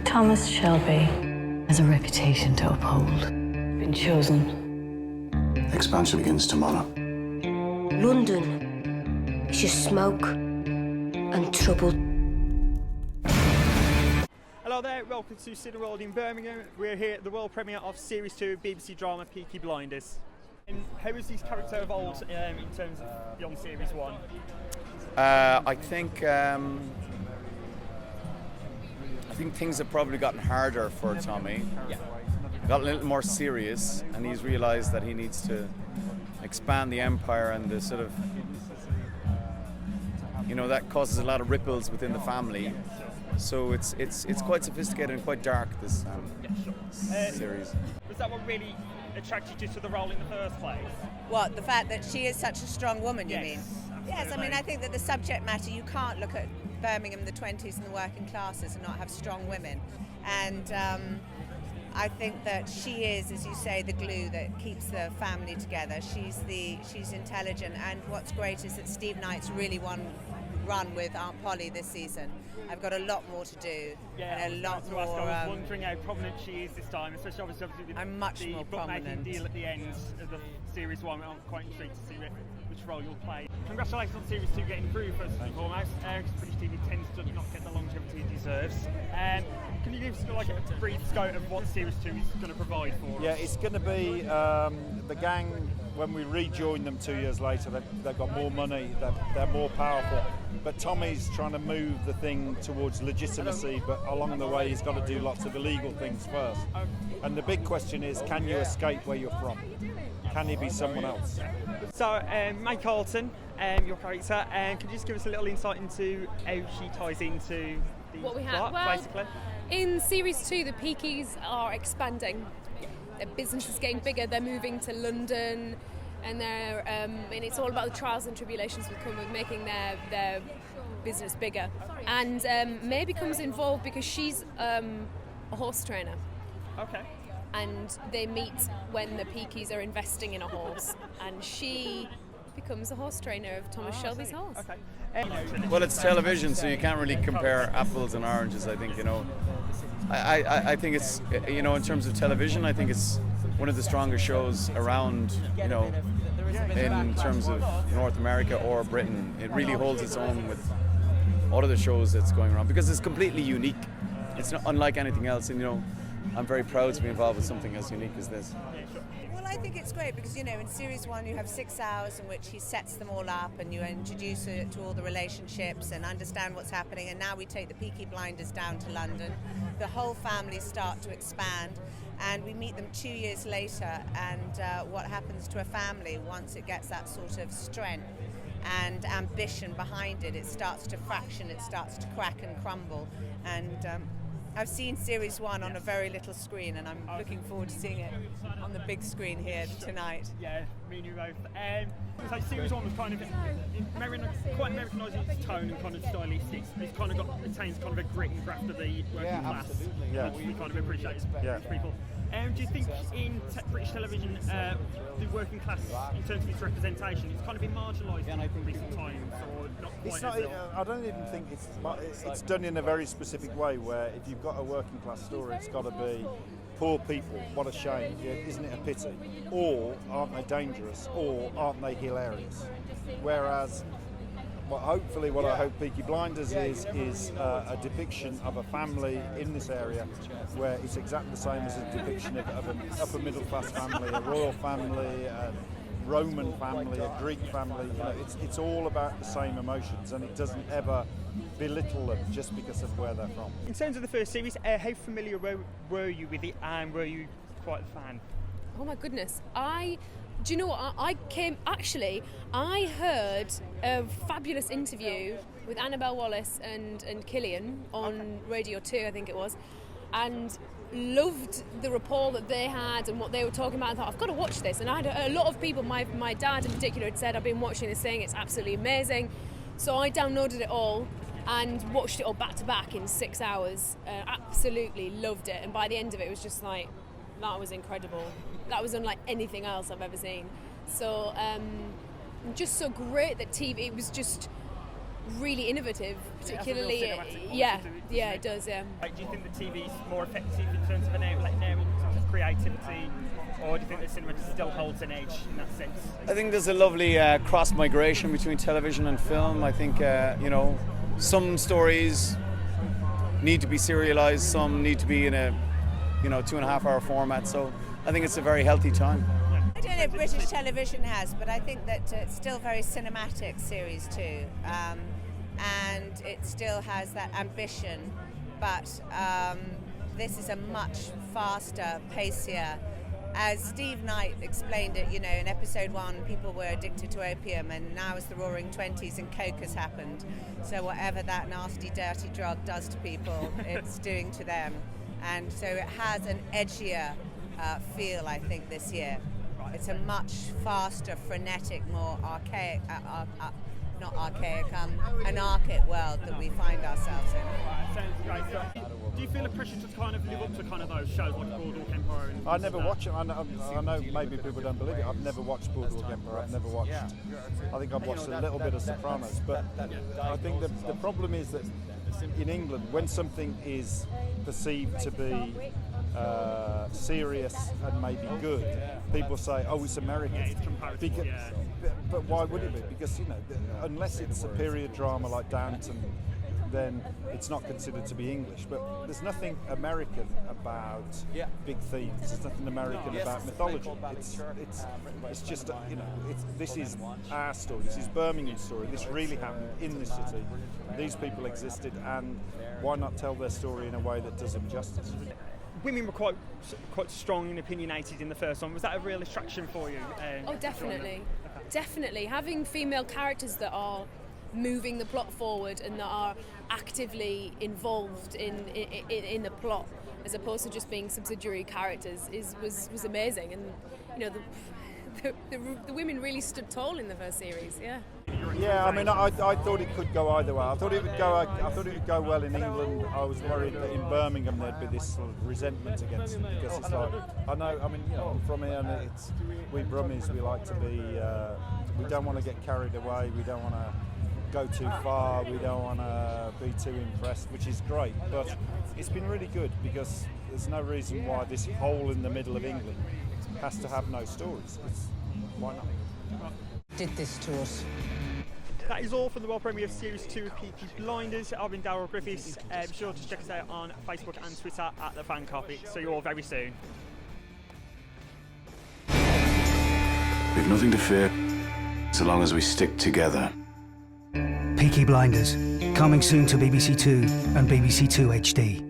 Thomas Shelby has a reputation to uphold. Been chosen. Expansion begins tomorrow. London is just smoke and trouble. Hello there, welcome to Cineworld in Birmingham. We're here at the world premiere of Series 2 of BBC drama Peaky Blinders. And how has this character evolved in terms of beyond Series 1? I think things have probably gotten harder for Tommy. Yeah. Got a little more serious, and he's realised that he needs to expand the empire, and the sort of, that causes a lot of ripples within the family. So it's quite sophisticated and quite dark, this series. Was that what really attracted you to the role in the first place? What, the fact that she is such a strong woman, you Yes, mean? absolutely. Yes, I mean, I think that the subject matter, you can't look at Birmingham, the 20s and the working classes and not have strong women. And I think that she is, as you say, the glue that keeps the family together. She's intelligent, and what's great is that Steve Knight's really run with Aunt Polly this season. I've got a lot more to do, and a lot more. I was wondering how prominent she is this time, especially obviously with I'm much the more bookmaking prominent. deal at the end of the Series 1. I'm quite intrigued to see which role you'll play. Congratulations on Series 2 getting through, first and foremost, because British TV tends to not get the longevity it deserves. Can you give us a brief scope of what Series 2 is going to provide for us? Yeah, it's going to be the gang, when we rejoin them 2 years later, they've got more money, they're more powerful. But Tommy's trying to move the thing towards legitimacy, but along the way he's got to do lots of illegal things first. And the big question is, can you escape where you're from? Can he be someone else? So, May Carlton, your character, could you just give us a little insight into how she ties into the what we have? plot, basically? In Series 2, the Peakies are expanding. Their business is getting bigger. They're moving to London, and and it's all about the trials and tribulations that come with making their business bigger. And May becomes involved because she's a horse trainer. Okay. And they meet when the Peakies are investing in a horse, and she becomes a horse trainer of Thomas Shelby's horse. Okay. Well, it's television, so you can't really compare apples and oranges, I think, I think it's, in terms of television, I think it's one of the strongest shows around, in terms of North America or Britain. It really holds its own with all of the shows that's going around, because it's completely unique. It's not unlike anything else, and, I'm very proud to be involved with something as unique as this. Well, I think it's great because, in Series 1 you have 6 hours in which he sets them all up and you introduce it to all the relationships and understand what's happening, and now we take the Peaky Blinders down to London. The whole family start to expand, and we meet them 2 years later, and what happens to a family once it gets that sort of strength and ambition behind it. It starts to fraction, it starts to crack and crumble, and I've seen Series 1 on a very little screen, and I'm looking forward to seeing it on the big screen here tonight. Yeah, me and you both. So Series 1 was kind of quite Americanising its tone and kind of stylistic. It's kind of retains kind of a grit and graft of the working class, which we kind of appreciate as people. Do you think in British television, the working class, in terms of its representation, it's kind of been marginalised in recent times, or not quite? It's not. I don't even think it's done in a very specific way. Where if you've got a working class story, it's got to be poor people. What a shame! Yeah, isn't it a pity? Or aren't they dangerous? Or aren't they hilarious? Whereas, hopefully what I hope Peaky Blinders is a depiction of a family in this area where it's exactly the same as a depiction of an upper middle class family, a royal family, a Roman family, a Greek family. It's all about the same emotions, and it doesn't ever belittle them just because of where they're from. In terms of the first series, how familiar were you with it, and were you quite a fan? Oh my goodness. Do you know what? I heard a fabulous interview with Annabelle Wallis and Cillian on Radio 2, I think it was, and loved the rapport that they had and what they were talking about. I thought, I've got to watch this. And I had a lot of people, my dad in particular, had said, I've been watching this thing, it's absolutely amazing. So I downloaded it all and watched it all back to back in 6 hours. Absolutely loved it. And by the end of it, it was just like, that was incredible. That was unlike anything else I've ever seen. So just so great that TV, it was just really innovative, particularly. It has a real cinematic Yeah, quality to it, yeah, it does. Yeah. Like, do you think the TV's more effective in terms of an outlet now, in terms of creativity, or do you think the cinema still holds an edge in that sense? I think there's a lovely cross migration between television and film. I think some stories need to be serialized, some need to be in a 2.5 hour format. So I think it's a very healthy time. I don't know if British television has, but I think that it's still very cinematic, Series 2, and it still has that ambition, but this is a much faster, pacier. As Steve Knight explained it, in episode 1, people were addicted to opium, and now it's the Roaring Twenties and coke has happened. So whatever that nasty, dirty drug does to people, it's doing to them. And so it has an edgier feel, I think, this year. It's a much faster, frenetic, more archaic, not archaic, anarchic world that we find ourselves in. Sounds great. Do you feel a pressure to kind of live up to kind of those shows like Boardwalk Empire? I never watch it. I know maybe people don't believe it. I've never watched Boardwalk Empire. I've never watched. I think I've watched a little bit of Sopranos, but I think the problem is that in England, when something is perceived to be serious and maybe good, people say, "Oh, it's American." Yeah, it's comparative. But why would it be? Because unless it's a period drama like Downton, then it's not considered to be English. But there's nothing American about big themes. There's nothing American about mythology. It's just this is our story. This is Birmingham's story. This really happened in this city. These people existed, and why not tell their story in a way that does them justice? Women were quite strong and opinionated in the first one. Was that a real attraction for you? Oh, definitely. Definitely. Having female characters that are moving the plot forward and that are actively involved in the plot, as opposed to just being subsidiary characters, was amazing. And the women really stood tall in the first series. Yeah, I mean, I thought it could go either way. I thought it would go well in England. I was worried that in Birmingham there'd be this sort of resentment against it, because it's like, I'm from here, and we Brummies, we like to be, we don't want to get carried away, we don't want to go too far, we don't want to be too impressed, which is great. But it's been really good, because there's no reason why this hole in the middle of England has to have no stories. Why not? Did this to us. That is all from the world premiere of Series 2 of Peaky Blinders. I've been Darryl Griffiths. Be sure to check us out on Facebook and Twitter at The Fan Copy. See you all very soon. We've nothing to fear, so long as we stick together. Peaky Blinders, coming soon to BBC Two and BBC Two HD.